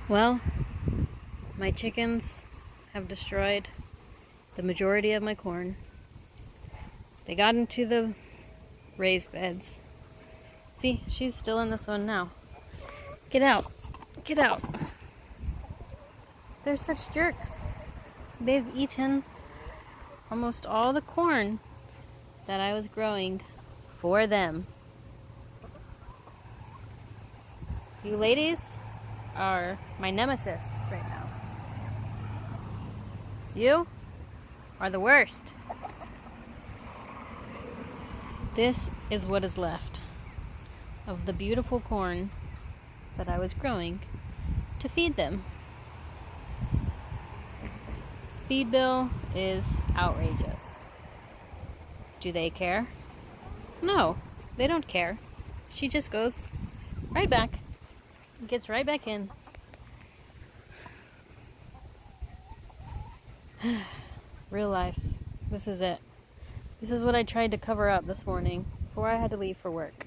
Well, my chickens have destroyed the majority of my corn. They got into the raised beds. See, she's still in this one now. Get out. Get out. They're such jerks. They've eaten almost all the corn that I was growing for them. You ladies are my nemesis right now. You are the worst. This is what is left of the beautiful corn that I was growing to feed them. Feed bill is outrageous. Do they care? No, they don't care. She just goes right back, gets right back in. Real life. This is it. This is what I tried to cover up this morning before I had to leave for work.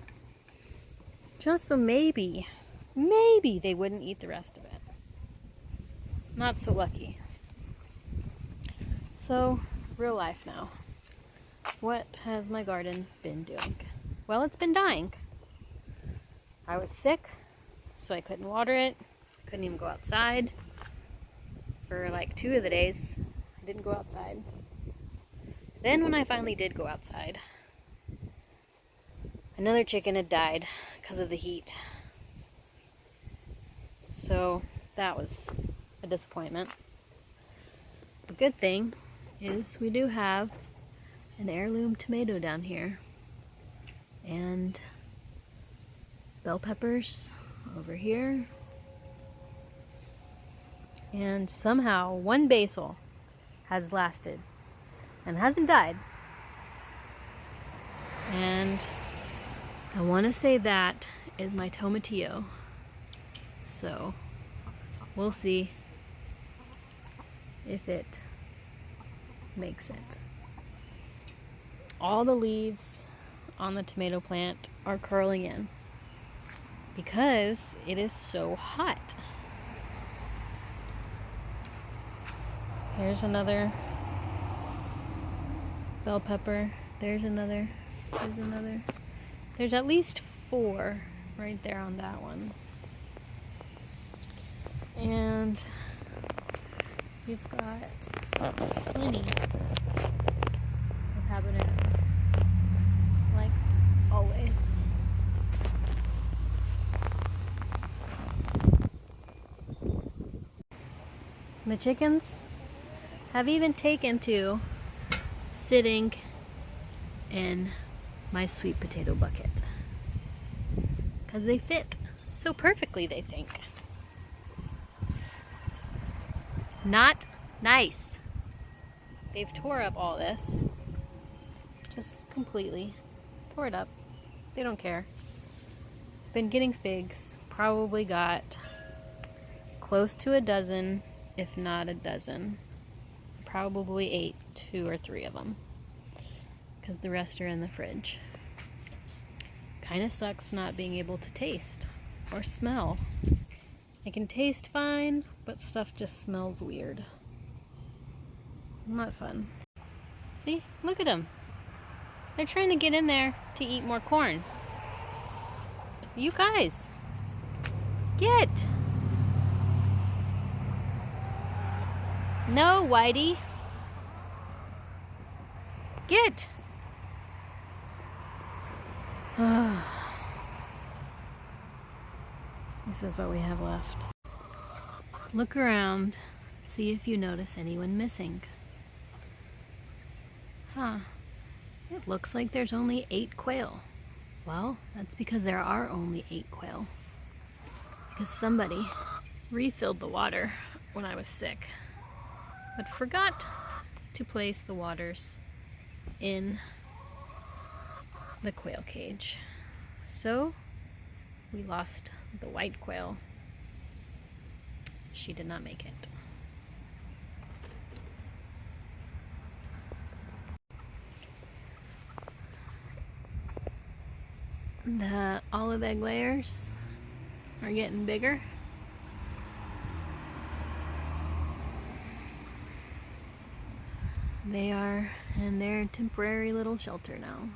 Just so maybe they wouldn't eat the rest of it. Not so lucky. So, real life now. What has my garden been doing? Well, it's been dying. I was sick, so I couldn't water it. Couldn't even go outside. For like 2 of the days, I didn't go outside. Then when I finally did go outside, another chicken had died because of the heat. So that was a disappointment. The good thing is we do have an heirloom tomato down here. And bell peppers over here. And somehow one basil has lasted and hasn't died. And I want to say that is my tomatillo. So we'll see if it makes it. All the leaves on the tomato plant are curling in because it is so hot. Here's another bell pepper. There's another. There's another. There's at least 4 right there on that one. And we've got plenty of habaneros, like always. The chickens have even taken to sitting in my sweet potato bucket because they fit so perfectly, they think. Not nice. They've tore up all this. Just completely tore it up. They don't care. Been getting figs. Probably got close to a dozen, if not a dozen. Probably ate 2 or 3 of them because the rest are in the fridge. Kind of sucks not being able to taste or smell. I can taste fine, but stuff just smells weird. Not fun. See? Look at them. They're trying to get in there to eat more corn. You guys, get! No, Whitey. Get! This is what we have left. Look around, see if you notice anyone missing. Huh. It looks like there's only 8 quail. Well, that's because there are only 8 quail. Because somebody refilled the water when I was sick, but forgot to place the waters in the quail cage. So we lost the white quail. She did not make it. The olive egg layers are getting bigger. They are in their temporary little shelter now.